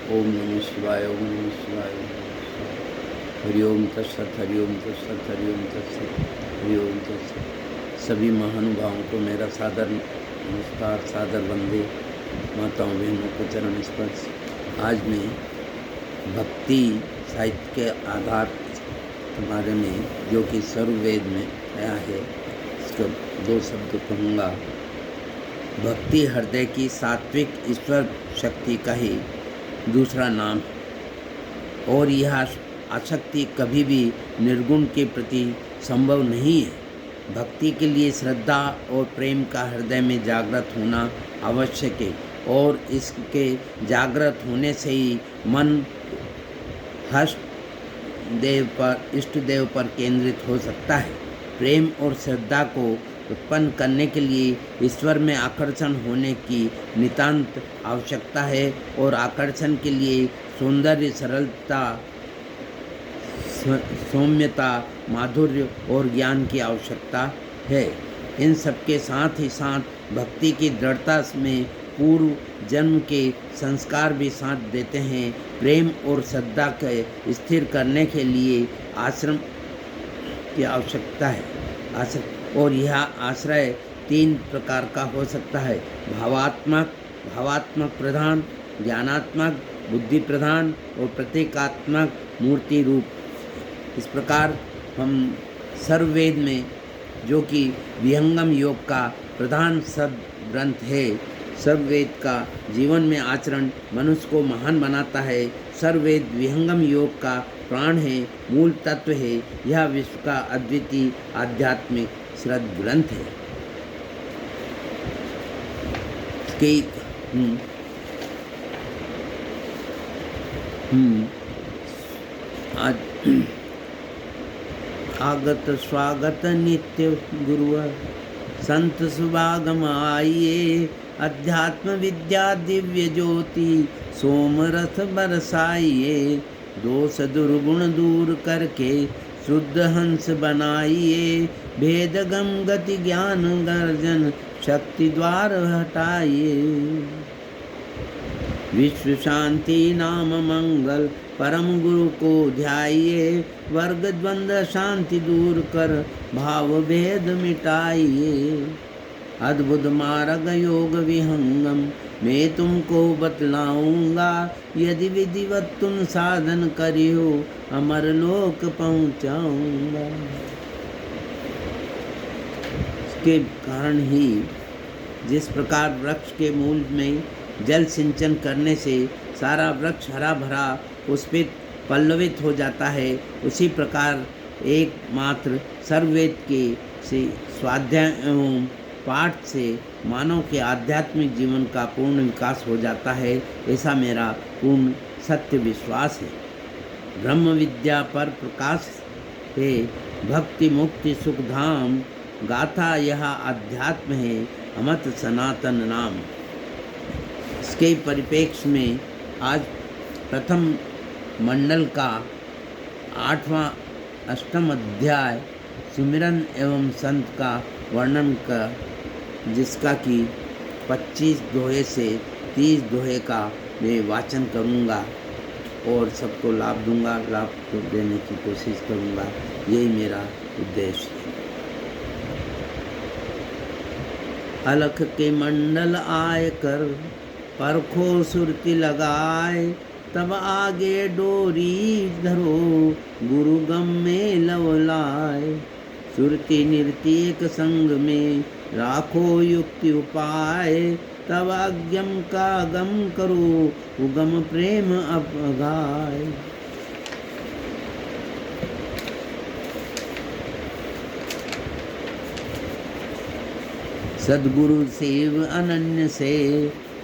ओम नमः शिवाय, ओम नमः शिवाय, ओम नमः शिवाय। हरि ओम तत्सत, हरि ओम तत्सत, हरि ओम तत्सत, हरि ओम तत्सत। सभी महानुभावों को मेरा सादर नमस्कार, सादर वंदे। माताओं बहनों को चरण स्पर्श। आज मैं भक्ति साहित्य के आधार के बारे में, जो कि सर्ववेद में आया है, इसको दो शब्द कहूँगा। भक्ति हृदय की सात्विक ईश्वर शक्ति का ही दूसरा नाम है और यह आसक्ति कभी भी निर्गुण के प्रति संभव नहीं है। भक्ति के लिए श्रद्धा और प्रेम का हृदय में जागृत होना आवश्यक है और इसके जागृत होने से ही मन इष्ट देव पर केंद्रित हो सकता है। प्रेम और श्रद्धा को उत्पन्न करने के लिए ईश्वर में आकर्षण होने की नितांत आवश्यकता है और आकर्षण के लिए सौंदर्य, सरलता, सौम्यता, माधुर्य और ज्ञान की आवश्यकता है। इन सबके साथ ही साथ भक्ति की दृढ़ता में पूर्व जन्म के संस्कार भी साथ देते हैं। प्रेम और श्रद्धा के स्थिर करने के लिए आश्रम की आवश्यकता है और यह आश्रय तीन प्रकार का हो सकता है: भावात्मक प्रधान, ज्ञानात्मक बुद्धि प्रधान और प्रतीकात्मक मूर्ति रूप। इस प्रकार हम सर्ववेद में, जो कि विहंगम योग का प्रधान सब ग्रंथ है, सर्ववेद का जीवन में आचरण मनुष्य को महान बनाता है। सर्ववेद विहंगम योग का प्राण है, मूल तत्व है। यह विश्व का अद्वितीय आध्यात्मिक श्रद्ध ग्रंथ है। आज आगत स्वागत नित्य गुरुवर, संत सुभागम आइए, अध्यात्म विद्या दिव्य ज्योति सोमरथ बरसाइए। दोष दुर्गुण दूर करके शुद्ध हंस बनाइए, भेद गम गति ज्ञान गर्जन शक्ति द्वार हटाइए। विश्व शांति नाम मंगल परम गुरु को ध्याइए, वर्ग द्वंद्व शांति दूर कर भाव भेद मिटाइए। अद्भुत मार्ग योग विहंगम मैं तुमको बतलाऊंगा, यदि विधिवत तुम साधन करियो अमर लोक पहुंचाऊंगा। इसके कारण ही जिस प्रकार वृक्ष के मूल में जल सिंचन करने से सारा वृक्ष हरा भरा पुष्पित पल्लवित हो जाता है, उसी प्रकार एकमात्र सर्ववेद के से स्वाध्याय एवं पाठ से मानव के आध्यात्मिक जीवन का पूर्ण विकास हो जाता है। ऐसा मेरा पूर्ण सत्य विश्वास है। ब्रह्म विद्या पर प्रकाश है, भक्ति मुक्ति सुख धाम, गाथा यह अध्यात्म है, अमत सनातन नाम। इसके परिप्रेक्ष्य में आज प्रथम मंडल का 8वां अष्टम अध्याय सुमिरन एवं संत का वर्णन का, जिसका कि 25 दोहे से 30 दोहे का मैं वाचन करूँगा और सबको लाभ दूंगा, लाभ को देने की कोशिश करूँगा। यही मेरा उद्देश्य है। अलख के मंडल आय कर परखो सुरती लगाए, तब आगे डोरी धरो गुरु गम में लवलाए। सुरती निरति एक संग में राखो युक्ति उपाय, तब अज्ञम का गम करो उगम प्रेम अपगाय। सद्गुरु सेव अनन्य से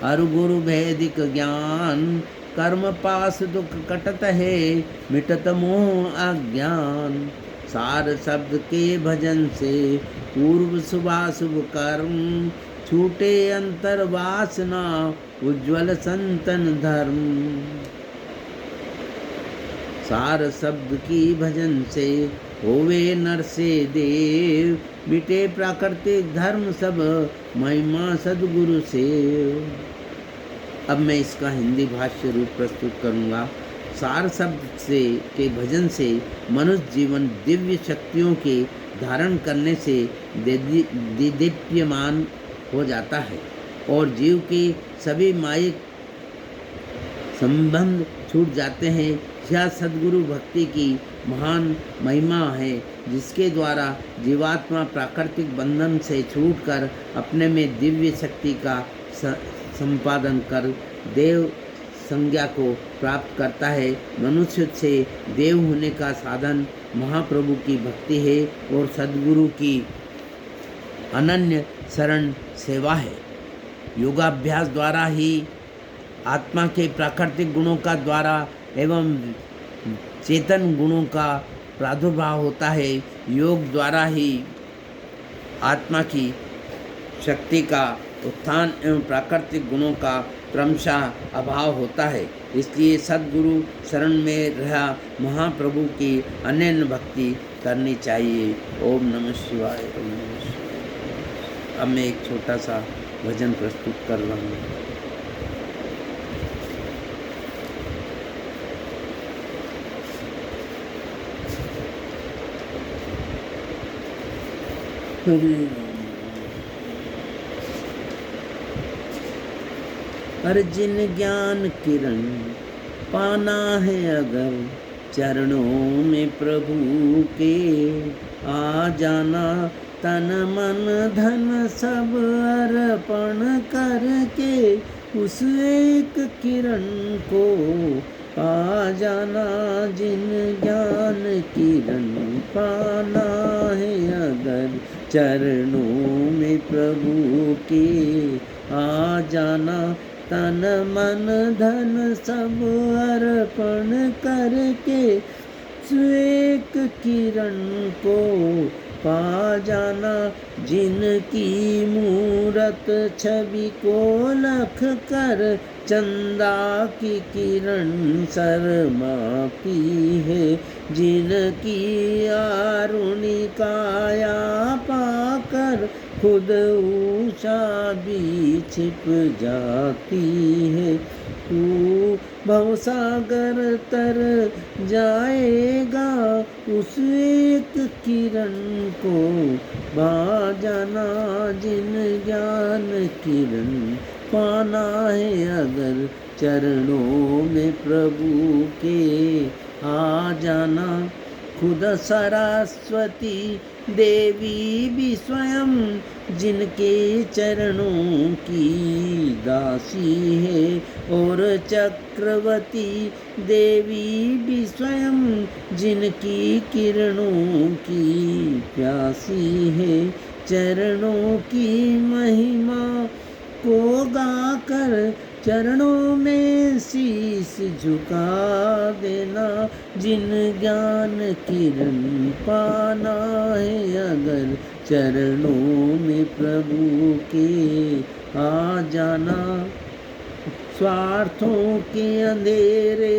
हर गुरु वैदिक ज्ञान, कर्म पास दुख कटत है मिटत मोह अज्ञान। सार शब्द के भजन से पूर्व शुभाशुभ कर्म, छूटे अंतर वासना उज्ज्वल संतन धर्म। सार शब्द की भजन से होवे नर से देव, मिटे प्राकृतिक धर्म सब महिमा सद्गुरु से। अब मैं इसका हिंदी भाष्य रूप प्रस्तुत करूँगा। सार शब्द से के भजन से मनुष्य जीवन दिव्य शक्तियों के धारण करने से दीदीप्यमान हो जाता है और जीव के सभी मायिक संबंध छूट जाते हैं। यह सद्गुरु भक्ति की महान महिमा है, जिसके द्वारा जीवात्मा प्राकृतिक बंधन से छूटकर अपने में दिव्य शक्ति का संपादन कर देव संज्ञा को प्राप्त करता है। मनुष्य से देव होने का साधन महाप्रभु की भक्ति है और सद्गुरु की अनन्य शरण सेवा है। योगाभ्यास द्वारा ही आत्मा के प्राकृतिक गुणों का द्वारा एवं चेतन गुणों का प्रादुर्भाव होता है। योग द्वारा ही आत्मा की शक्ति का उत्थान एवं प्राकृतिक गुणों का क्रमशः अभाव होता है। इसलिए सद्गुरु शरण में रह महाप्रभु की अनन्य भक्ति करनी चाहिए। ओम नमः शिवाय, ओम नमः शिवाय। अब मैं एक छोटा सा भजन प्रस्तुत कर रहा हूँ। अर्जिन ज्ञान किरण पाना है अगर चरणों में प्रभु के, आ जाना तन मन धन सब अर्पण करके, उस एक किरण को आ जाना। जिन ज्ञान किरण पाना है अगर चरणों में प्रभु के, आ जाना तन मन धन सब अर्पण करके, एक किरण को पा जाना। जिनकी मूरत छवि को लख कर चंदा की किरण शर्माती है, जिनकी आरुणि काया पाकर खुद उषा भी छिप जाती है। तू भवसागर तर जाएगा, उस एक किरण को पा जाना। जिन ज्ञान किरण पाना है अगर चरणों में प्रभु के, आ जाना। खुद सरस्वती देवी भी स्वयं जिनके चरणों की दासी है, और चक्रवर्ती देवी भी स्वयं जिनकी किरणों की प्यासी है। चरणों की महिमा को गाकर चरणों में शीश झुका देना। जिन ज्ञान किरण पाना है अगर चरणों में प्रभु के, आ जाना। स्वार्थों के अंधेरे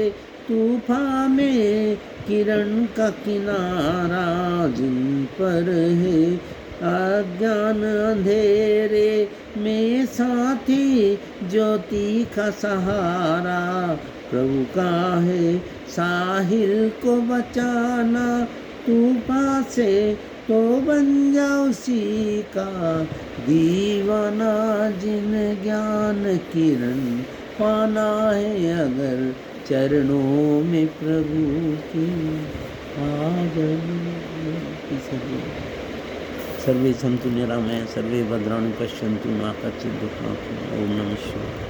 तूफान में किरण का किनारा जिन पर है, अज्ञान अंधेरे में साथी ज्योति का सहारा प्रभु का है। साहिल को बचाना तूफान से, तो बन जा उसी का दीवाना। जिन ज्ञान किरण पाना है अगर चरणों में प्रभु की, आ जाना। सर्वे सन्तु निरामया सर्वे भद्राणि पश्यन्तु मा कश्चित् दुःखं। ओम नमः शिवाय।